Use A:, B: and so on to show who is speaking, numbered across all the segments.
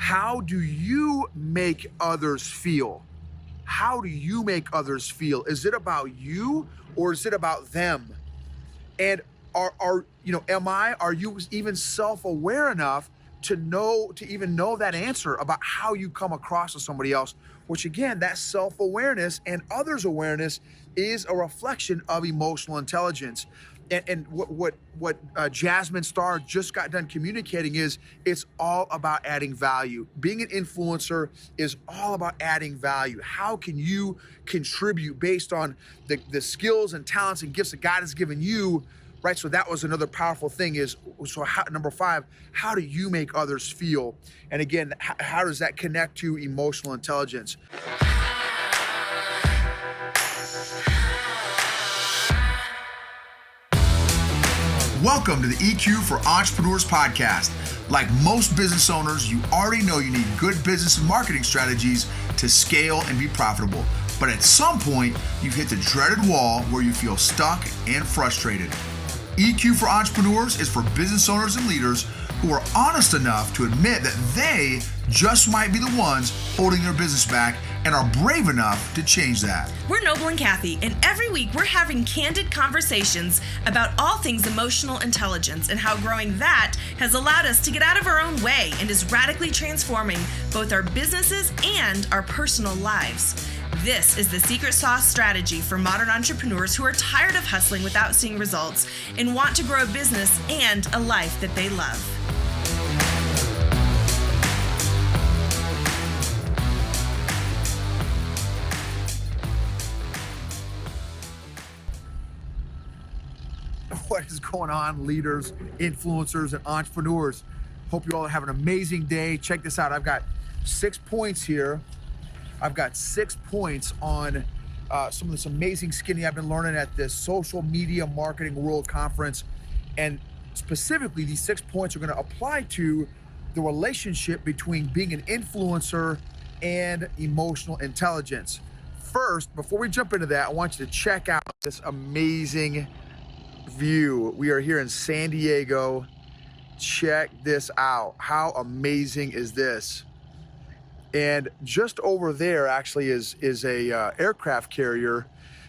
A: How do you make others feel? How do you make others feel? Is it about you or is it about them? And are you even self-aware enough to even know that answer about how you come across to somebody else? Which again, that self-awareness and others' awareness is a reflection of emotional intelligence. And what Jasmine Star just got done communicating is it's all about adding value. Being an influencer is all about adding value. How can you contribute based on the skills and talents and gifts that God has given you, right? So that was another powerful thing number 5, how do you make others feel? And again, how does that connect to emotional intelligence? Welcome to the EQ for Entrepreneurs podcast. Like most business owners, you already know you need good business and marketing strategies to scale and be profitable. But at some point, you've hit the dreaded wall where you feel stuck and frustrated. EQ for Entrepreneurs is for business owners and leaders who are honest enough to admit that they just might be the ones holding their business back and are brave enough to change that.
B: We're Noble and Kathy, and every week we're having candid conversations about all things emotional intelligence and how growing that has allowed us to get out of our own way and is radically transforming both our businesses and our personal lives. This is the secret sauce strategy for modern entrepreneurs who are tired of hustling without seeing results and want to grow a business and a life that they love.
A: What is going on, leaders, influencers, and entrepreneurs? Hope you all have an amazing day. Check this out. I've got 6 points here. I've got 6 points on some of this amazing skinny I've been learning at this Social Media Marketing World Conference. And specifically, these 6 points are going to apply to the relationship between being an influencer and emotional intelligence. First, before we jump into that, I want you to check out this amazing view. We are here in San Diego. Check this out. How amazing is this? And just over there actually is a aircraft carrier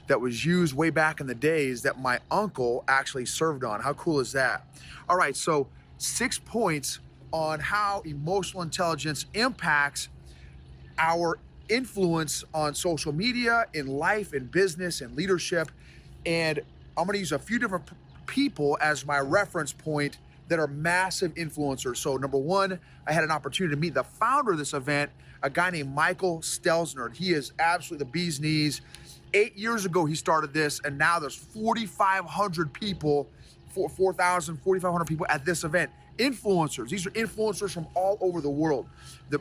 A: that was used way back in the days that my uncle actually served on. How cool is that? All right, so 6 points on how emotional intelligence impacts our influence on social media, in life, in business, and leadership. And I'm going to use a few different people as my reference point that are massive influencers. So number 1, I had an opportunity to meet the founder of this event, a guy named Michael Stelzner. He is absolutely the bee's knees. 8 years ago, he started this, and now there's 4,500 people, 4,500 people at this event. Influencers. These are influencers from all over the world.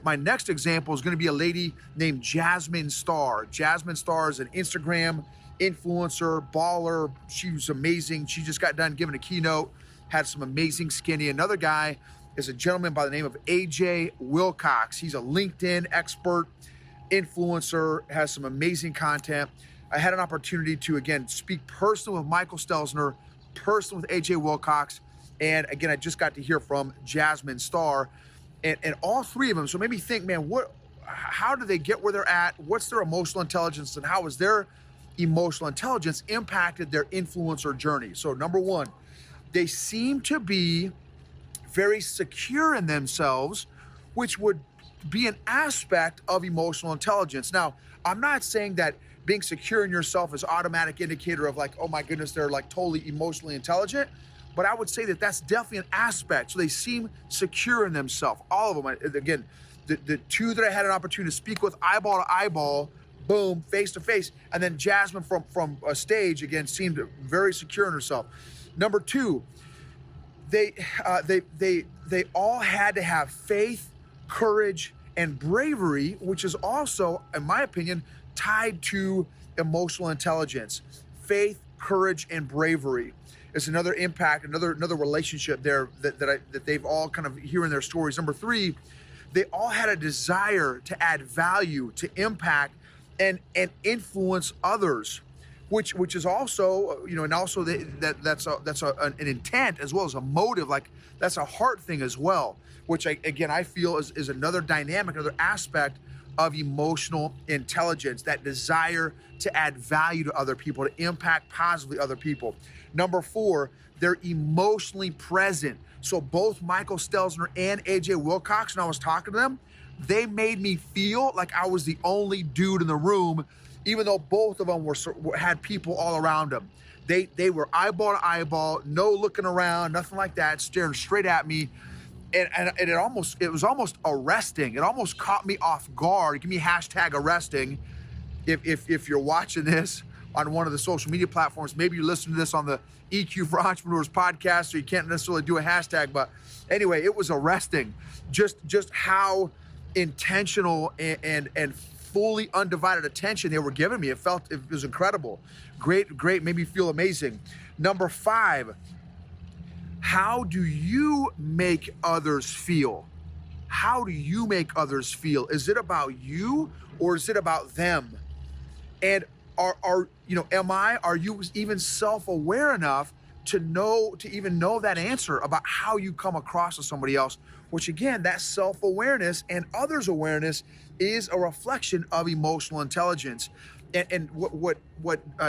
A: My next example is going to be a lady named Jasmine Star. Jasmine Star is an Instagram influencer, baller. She was amazing. She just got done giving a keynote, had some amazing skinny. Another guy is a gentleman by the name of AJ Wilcox. He's a LinkedIn expert, influencer, has some amazing content. I had an opportunity to, again, speak personally with Michael Stelzner, personally with AJ Wilcox, and again, I just got to hear from Jasmine Star, and all 3 of them. So it made me think, man, how do they get where they're at? What's their emotional intelligence, and how is their emotional intelligence impacted their influencer journey? So number 1, they seem to be very secure in themselves, which would be an aspect of emotional intelligence. Now, I'm not saying that being secure in yourself is automatic indicator of like, oh my goodness, they're like totally emotionally intelligent, but I would say that that's definitely an aspect. So they seem secure in themselves, all of them. Again, the 2 that I had an opportunity to speak with eyeball to eyeball, boom, face to face, and then Jasmine from a stage, again, seemed very secure in herself. Number 2, they all had to have faith, courage, and bravery, which is also, in my opinion, tied to emotional intelligence. Faith, courage, and bravery is another impact, another relationship there that they've all kind of hearing their stories. Number 3, they all had a desire to add value, to impact, and influence others, which is also, and also that's an intent as well as a motive. Like that's a heart thing as well. which I feel is another dynamic, another aspect of emotional intelligence, that desire to add value to other people, to impact positively other people. Number 4, they're emotionally present. So both Michael Stelzner and AJ Wilcox, when I was talking to them, they made me feel like I was the only dude in the room, even though both of them had people all around them. They were eyeball to eyeball, no looking around, nothing like that, staring straight at me. And it was almost arresting. It almost caught me off guard. Give me #arresting if you're watching this on one of the social media platforms. Maybe you listen to this on the EQ for Entrepreneurs podcast, so you can't necessarily do a hashtag. But anyway, it was arresting. Just how intentional and fully undivided attention they were giving me. It was incredible. Great, made me feel amazing. Number 5, how do you make others feel? How do you make others feel? Is it about you or is it about them? And are you even self-aware enough to even know that answer about how you come across to somebody else? Which again, that self-awareness and others' awareness is a reflection of emotional intelligence. And what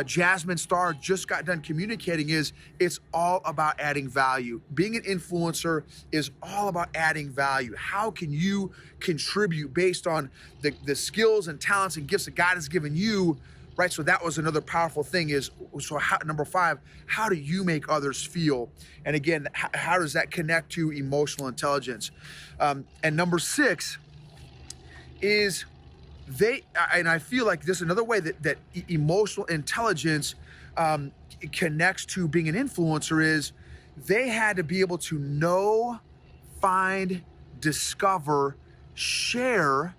A: Jasmine Starr just got done communicating is it's all about adding value. Being an influencer is all about adding value. How can you contribute based on the skills and talents and gifts that God has given you, right? So that was another powerful thing number 5, how do you make others feel? And again, how does that connect to emotional intelligence? And number 6 is and I feel like this is another way that emotional intelligence connects to being an influencer is they had to be able to know, find, discover, share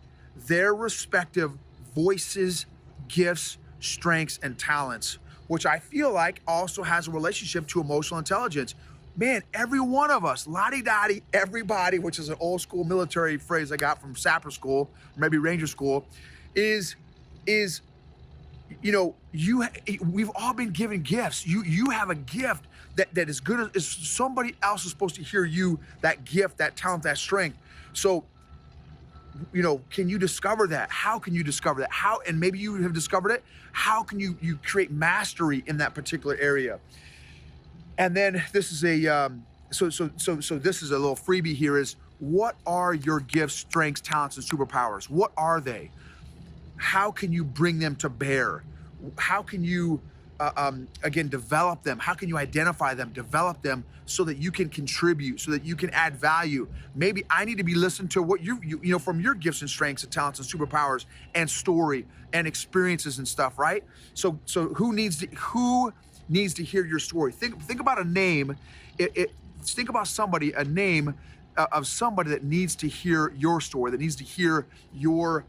A: their respective voices, gifts, strengths, and talents, which I feel like also has a relationship to emotional intelligence. Man, every one of us, lottie-dottie, everybody, which is an old school military phrase I got from sapper school, or maybe ranger school, we've all been given gifts. You have a gift that is good as somebody else is supposed to hear you, that gift, that talent, that strength. So, can you discover that? How can you discover that? And maybe you have discovered it. How can you create mastery in that particular area? And then this is so this is a little freebie here is, what are your gifts, strengths, talents, and superpowers? What are they? How can you bring them to bear? How can you, again, develop them? How can you identify them, develop them so that you can contribute, so that you can add value? Maybe I need to be listening to what you from your gifts and strengths and talents and superpowers and story and experiences and stuff, right? So who needs to hear your story? Think about a name. Think about a name of somebody that needs to hear your story, that needs to hear your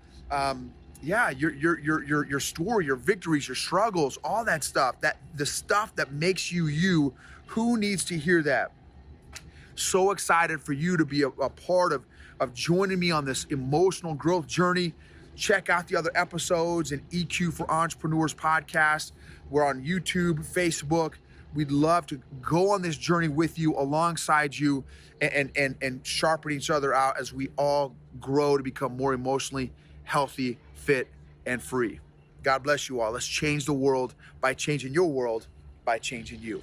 A: story, your victories, your struggles, all that stuff, the stuff that makes you you. Who needs to hear that? So excited for you to be a part of joining me on this emotional growth journey. Check out the other episodes in EQ for Entrepreneurs podcast. We're on YouTube, Facebook. We'd love to go on this journey with you, alongside you, and sharpen each other out as we all grow to become more emotionally healthy, fit, and free. God bless you all. Let's change the world by changing your world by changing you.